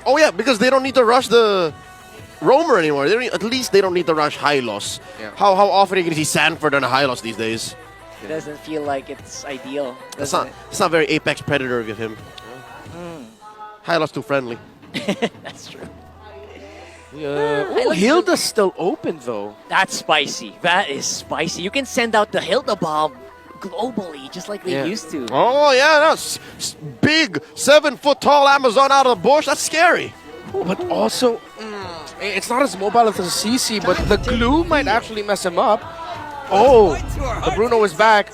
Oh yeah, because they don't need to rush the Roamer anymore. At least they don't need to rush Hylos. Yeah. How often are you going to see Sanford on a Hylos these days? It doesn't feel like it's ideal. It's not very Apex Predator of him. Hylos too friendly. That's true. Oh, Hilda's still open though. That's spicy. That is spicy. You can send out the Hilda bomb globally, just like they used to. Oh yeah, that's big 7-foot-tall Amazon out of the bush. That's scary. But also, it's not as mobile as the CC, but the glue might actually mess him up. Oh, the Bruno is back.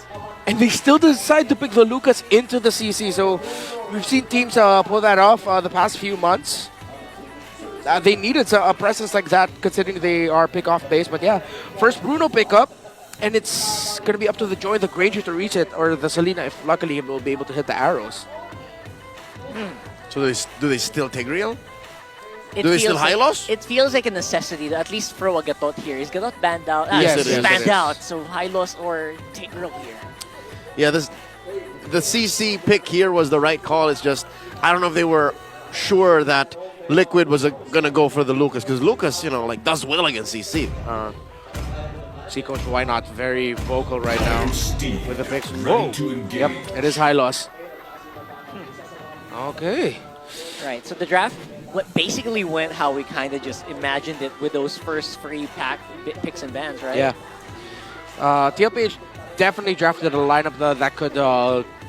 And they still decide to pick the Lucas into the CC. So we've seen teams pull that off the past few months. They needed a presence like that considering they are pick-off base. But yeah, first Bruno pickup. And it's going to be up to the Joy, the Granger to reach it. Or the Selena, if luckily he will be able to hit the arrows. So do they still take real? It Do they still feels like- Hylos? It feels like a necessity, to at least throw a Gatot here. Is Gatot banned out? Yes, he's it is. banned out. So Hylos or Tigreal here. Yeah, the CC pick here was the right call. It's just, I don't know if they were sure that Liquid was going to go for the Lucas. Because Lucas, does well against CC. See, Coach, why not? Very vocal right now with the picks. Whoa. Yep, it is high loss. Okay. Right, so the draft basically went how we kind of just imagined it with those first free picks and bans, right? Yeah. TLPH definitely drafted a lineup that could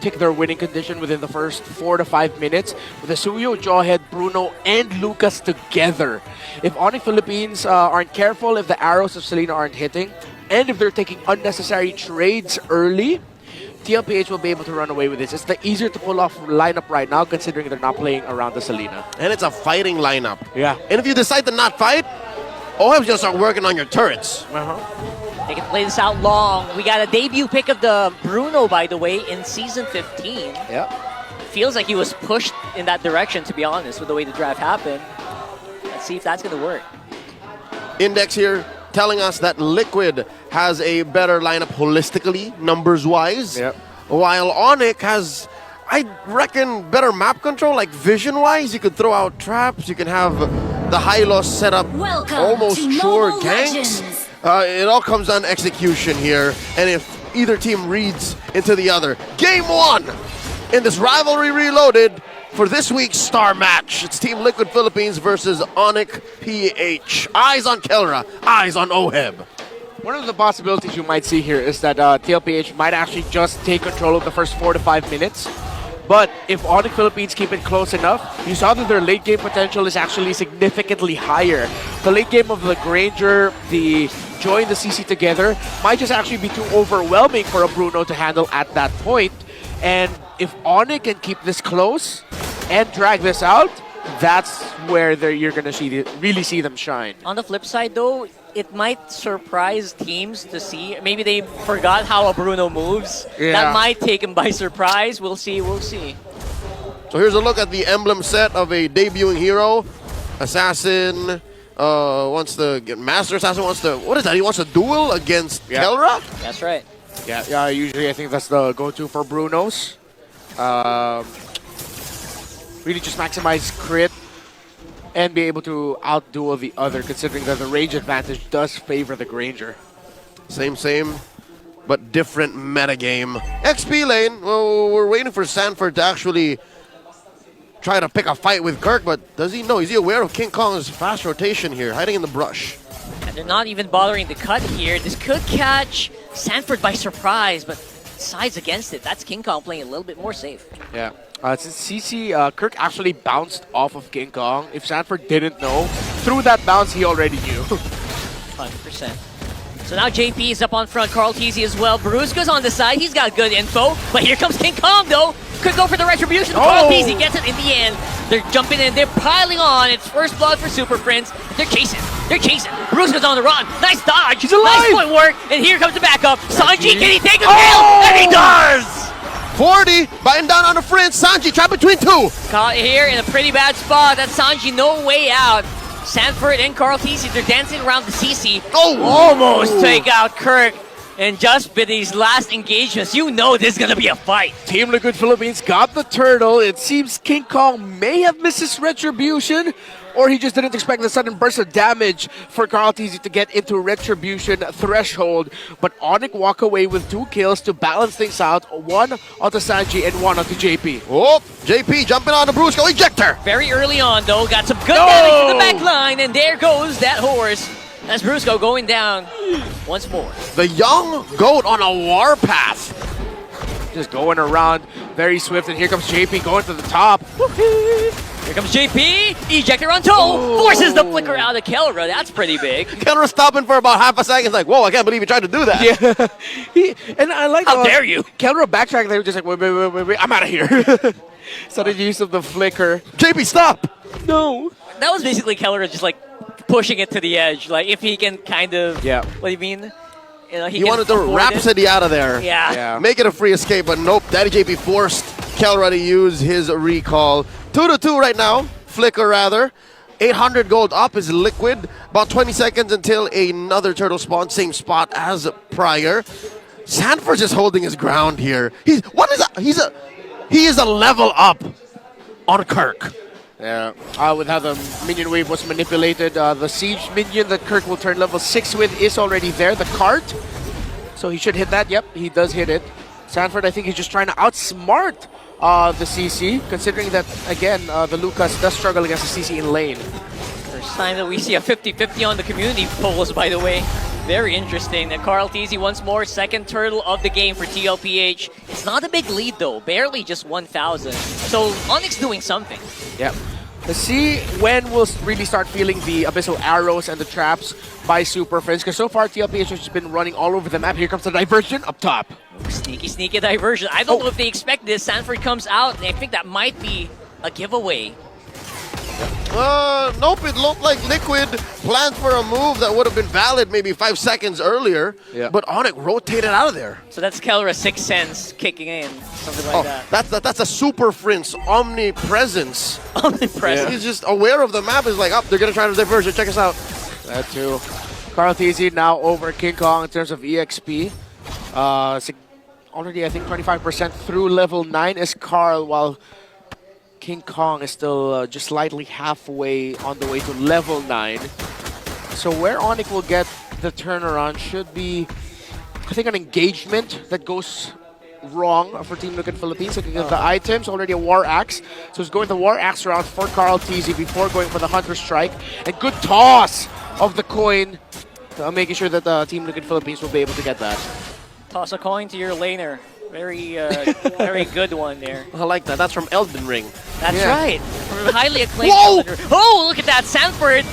tick their winning condition within the first 4 to 5 minutes with the Suyo, Jawhead, Bruno, and Lucas together. If Onic Philippines aren't careful, if the arrows of Selena aren't hitting, and if they're taking unnecessary trades early, TLPH will be able to run away with this. It's the easier to pull off lineup right now considering they're not playing around the Selena. And it's a fighting lineup. Yeah. And if you decide to not fight, OHEB's going to start working on your turrets. They can play this out long. We got a debut pick of the Bruno, by the way, in Season 15. Yeah. Feels like he was pushed in that direction, to be honest, with the way the draft happened. Let's see if that's going to work. Index here telling us that Liquid has a better lineup holistically, numbers-wise. Yep. While Onic has, I reckon, better map control, like vision-wise. You could throw out traps. You can have the Hylos set up almost sure ganks. It all comes down to execution here. And if either team reads into the other. Game 1 in this Rivalry Reloaded for this week's star match. It's Team Liquid Philippines versus Onic PH. Eyes on Kelra, eyes on OHEB. One of the possibilities you might see here is that TLPH might actually just take control of the first 4 to 5 minutes. But if Onic Philippines keep it close enough, you saw that their late game potential is actually significantly higher. The late game of the Granger, the Joy, and the CC together might just actually be too overwhelming for a Bruno to handle at that point. And if Onic can keep this close and drag this out, that's where you're going to really see them shine. On the flip side, though, it might surprise teams to see. Maybe they forgot how a Bruno moves. Yeah. That might take him by surprise. We'll see. We'll see. So here's a look at the emblem set of a debuting hero. Assassin wants to get Master Assassin wants to, what is that? He wants to duel against Kelra? That's right. Yeah, usually I think that's the go-to for Brunos. Really just maximize crit and be able to outduel the other, considering that the range advantage does favor the Granger. Same, but different metagame. XP lane, well, we're waiting for Sanford to actually try to pick a fight with Kirk, but does he know? Is he aware of King Kong's fast rotation here, hiding in the brush? And they're not even bothering to cut here. This could catch Sanford by surprise, but sides against it. That's King Kong playing a little bit more safe. Yeah. Since CC, Kirk actually bounced off of King Kong. If Sanford didn't know, through that bounce, he already knew. 100%. So now JP is up on front. Carl Teasy as well. Brusca's on the side. He's got good info. But here comes King Kong, though. Could go for the retribution. Carl Teasy gets it in the end. They're jumping in. They're piling on. It's first blood for Super Prince. They're chasing. Brusca's on the run. Nice dodge. He's alive. Nice footwork. And here comes the backup. Sanji, can he take a kill? And he does! 40, biting down on the fringe. Sanji trapped between two. Caught here in a pretty bad spot. That's Sanji, no way out. Sanford and Carl Teasy, they're dancing around the CC. Oh! Almost take out Kirk. And just with these last engagements, you know this is gonna be a fight. Team Liquid Philippines got the turtle. It seems King Kong may have missed his retribution, or he just didn't expect the sudden burst of damage for Carl TZ to get into retribution threshold. But Onic walk away with 2 kills to balance things out. 1 onto Sanji and 1 onto JP. Oh, JP jumping on the Brusco ejector. Very early on, though, got some good damage to the back line, and there goes that horse. That's Brusco going down once more. The young goat on a warpath. Just going around very swift, and here comes JP going to the top. Here comes JP, ejector on toe, forces the flicker out of Kelra. That's pretty big. Kelra stopping for about half a second. Like, whoa, I can't believe he tried to do that. Yeah, and I like how dare you? Kelra backtracked. They were just like, wait, I'm out of here. Sudden use of the flicker. JP, stop! No. That was basically Kelra just like pushing it to the edge. Like if he can kind of, what do you mean? You know, he wanted to Rhapsody out of there. Yeah. Make it a free escape, but nope. Daddy JP forced Kelra to use his recall. 2-2 right now. Flicker rather. 800 gold up is Liquid. About 20 seconds until another turtle spawn. Same spot as prior. Sanford's just holding his ground here. He is a level up on Kirk. Yeah, with how the minion wave was manipulated, the siege minion that Kirk will turn level 6 with is already there, the cart. So he should hit that. Yep, he does hit it. Sanford, I think he's just trying to outsmart the CC, considering that, again, the Lucas does struggle against the CC in lane. First time that we see a 50-50 on the community polls, by the way. Very interesting. That Carl TZ once more, second turtle of the game for TLPH. It's not a big lead though, barely just 1,000. So Onyx doing something. Yep. Let's see when we'll really start feeling the abyssal arrows and the traps by Super Friends, because so far TLPH has just been running all over the map. Here comes the diversion up top. Sneaky diversion. I don't know if they expect this. Sanford comes out, and I think that might be a giveaway. Nope, it looked like Liquid planned for a move that would have been valid maybe 5 seconds earlier, but Onic rotated out of there. So that's Kelra's sixth sense kicking in, something like that. That's a Super Friends omnipresence. Omnipresence. He's just aware of the map. Is like, they're going to try to diversion. Check us out. That too. Carl TZ now over King Kong in terms of EXP. Already, I think, 25% through level 9 is Carl, while King Kong is still just slightly halfway on the way to level 9. So where Onic will get the turnaround should be, I think, an engagement that goes wrong for Team Liquid Philippines. Looking at the items, already a War Axe. So he's going the War Axe round for Carl TZ before going for the Hunter Strike. And good toss of the coin, making sure that Team Liquid Philippines will be able to get that. Toss a coin to your laner. Very, very good one there. I like that. That's from Elden Ring. That's right. From a highly acclaimed Elden Ring. Oh, look at that. Sanford,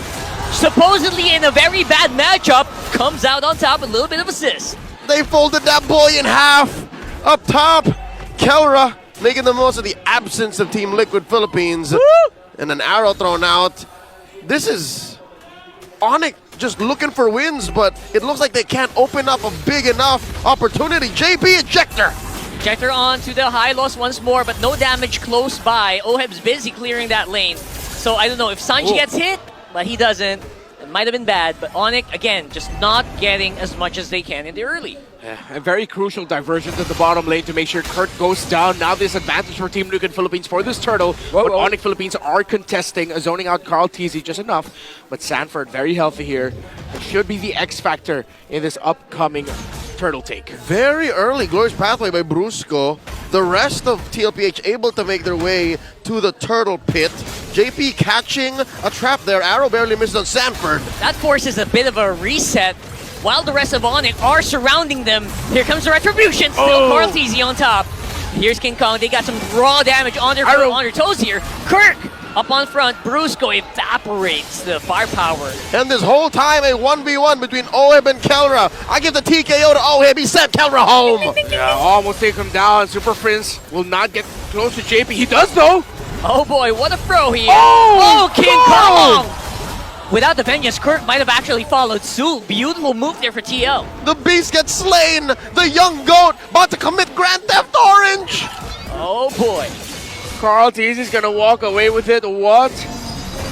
supposedly in a very bad matchup, comes out on top with a little bit of assist. They folded that boy in half. Up top, Kelra making the most of the absence of Team Liquid Philippines. Woo! And an arrow thrown out. This is Onic just looking for wins, but it looks like they can't open up a big enough opportunity. JP ejector. Ejector on to the high loss once more, but no damage close by. Oheb's busy clearing that lane. So I don't know if Sanji gets hit, but he doesn't. It might have been bad, but Onic, again, just not getting as much as they can in the early. Yeah, a very crucial diversion to the bottom lane to make sure Kurt goes down. Now there's advantage for Team Liquid Philippines for this turtle. But Onic Philippines are contesting, zoning out Carl TZ just enough. But Sanford very healthy here. It should be the X factor in this upcoming turtle take. Very early glorious pathway by Brusco. The rest of TLPH able to make their way to the turtle pit. JP catching a trap there. Arrow barely missed on Sanford. That forces a bit of a reset while the rest of Onic are surrounding them. Here comes the retribution. Still Carl TZ on top. Here's King Kong. They got some raw damage on their toes here. Kirk up on front. Brusco evaporates the firepower. And this whole time, a 1v1 between Oheb and Kelra. I give the TKO to Oheb. He sent Kelra home. Yeah, almost take him down. Super Prince will not get close to JP. He does, though. Oh, boy. What a throw here. Oh, King Kong. Without the vengeance, Kirk might have actually followed suit. Beautiful move there for TL. The beast gets slain. The young goat about to commit Grand Theft Orange. Oh, boy. Carl TZ is going to walk away with it. What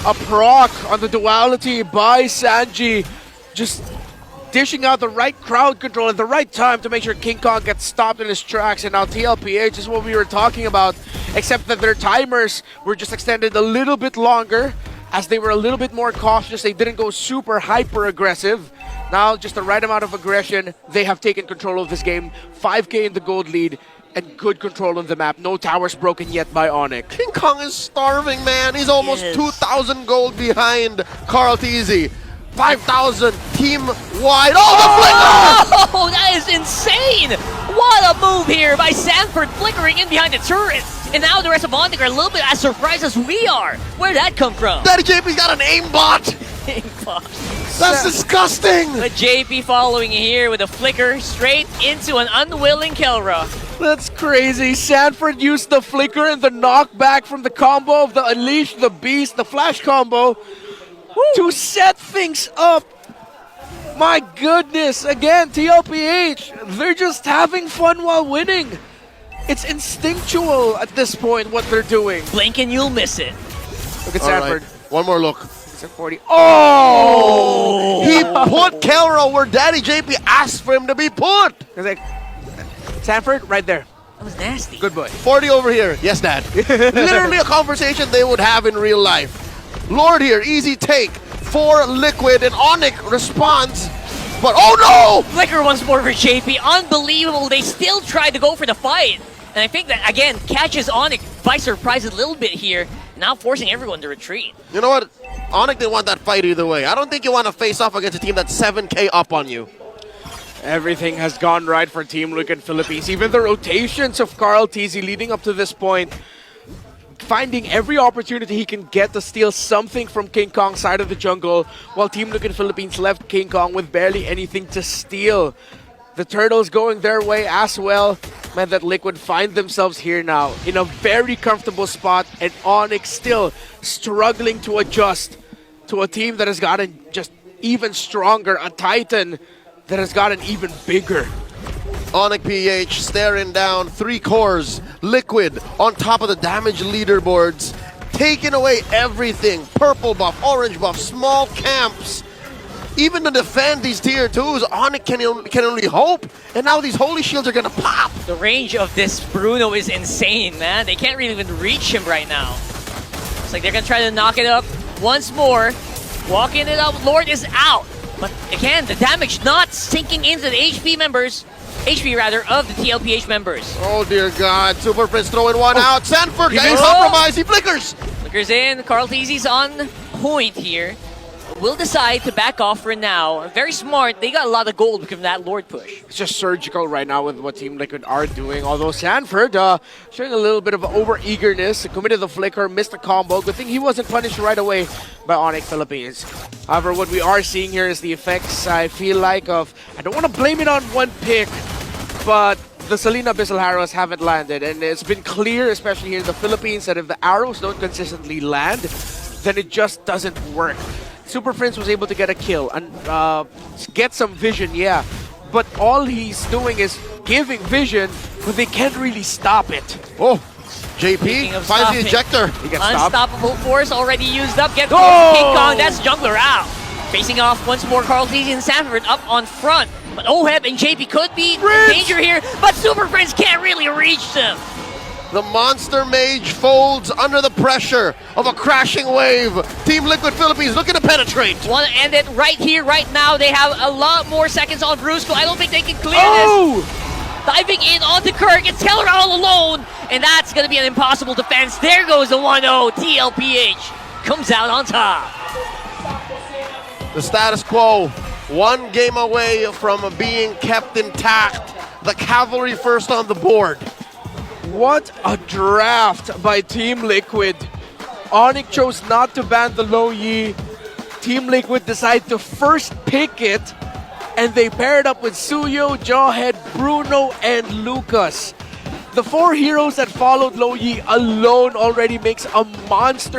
a proc on the duality by Sanji. Just dishing out the right crowd control at the right time to make sure King Kong gets stopped in his tracks. And now TLPH is what we were talking about, except that their timers were just extended a little bit longer as they were a little bit more cautious. They didn't go super hyper aggressive. Now just the right amount of aggression. They have taken control of this game. 5K in the gold lead and good control on the map. No towers broken yet by Onic. King Kong is starving, man. He's almost 2,000 gold behind Carl Teasy. 5,000 team-wide. Oh, the flicker! Oh, that is insane! What a move here by Sanford, flickering in behind the turret. And now the rest of Onic are a little bit as surprised as we are. Where did that come from? Daddy JP's got an aimbot! That's disgusting! But JP following here with a flicker straight into an unwilling Kelra. That's crazy. Sanford used the flicker and the knockback from the combo of the Unleash the Beast, the flash combo, to set things up. My goodness, again, TLPH, they're just having fun while winning. It's instinctual at this point what they're doing. Blink and you'll miss it. Look at Sanford. Right. One more look. It's at 40. Oh! He put Kelra where Daddy JP asked for him to be put. It's like, Sanford, right there. That was nasty. Good boy. 40 over here. Yes, Dad. Literally a conversation they would have in real life. Lord here, easy take for Liquid, and Onic responds, but oh no! Flicker once more for JP. Unbelievable. They still tried to go for the fight. And I think that, again, catches Onic by surprise a little bit here, now forcing everyone to retreat. You know what? Onic didn't want that fight either way. I don't think you want to face off against a team that's 7K up on you. Everything has gone right for Team Liquid Philippines. Even the rotations of Carl Teasy leading up to this point, finding every opportunity he can get to steal something from King Kong's side of the jungle, while Team Liquid Philippines left King Kong with barely anything to steal. The Turtles going their way as well meant that Liquid find themselves here now in a very comfortable spot, and Onic still struggling to adjust to a team that has gotten just even stronger, a Titan that has gotten even bigger. Onic PH staring down 3 cores, Liquid on top of the damage leaderboards, taking away everything, purple buff, orange buff, small camps. Even to defend these tier 2s, Onic can only hope, and now these holy shields are gonna pop. The range of this Bruno is insane, man. They can't really even reach him right now. It's like they're gonna try to knock it up once more. Walking it up, Lord is out. But again, the damage not sinking into the HP of the TLPH members. Oh dear God, Super Prince throwing one out. Sanford getting Oh! compromised, he flickers. Flickers in, Carl Teasy's on point here. Will decide to back off for now. Very smart, they got a lot of gold from that Lord push. It's just surgical right now with what Team Liquid are doing. Although Sanford showing a little bit of over-eagerness, committed the flicker, missed the combo. Good thing he wasn't punished right away by Onic Philippines. However, what we are seeing here is the effects, I feel like, of... I don't want to blame it on one pick, but the Selena Abyssal arrows haven't landed. And it's been clear, especially here in the Philippines, that if the arrows don't consistently land, then it just doesn't work. Super Prince was able to get a kill and get some vision, yeah. But all he's doing is giving vision, but they can't really stop it. Oh, JP finds the ejector. He gets stopped. Unstoppable force already used up. Get Oh! King Kong, that's jungler out. Facing off once more, Carl Teasy and Sanford up on front. But Oheb and JP could be in danger here, but Super Prince can't really reach them. The Monster Mage folds under the pressure of a crashing wave. Team Liquid Philippines looking to penetrate. Want to end it right here, right now. They have a lot more seconds on Brusco. I don't think they can clear this. Diving in onto Kirk. It's Keller all alone. And that's going to be an impossible defense. There goes the 1-0. TLPH comes out on top. The status quo, one game away from being kept intact. The cavalry first on the board. What a draft by Team Liquid. Onic chose not to ban the low Yi. Team Liquid decided to first pick it, and they paired up with Suyo, Jawhead, Bruno, and Lucas. The 4 heroes that followed low Yi alone already makes a monster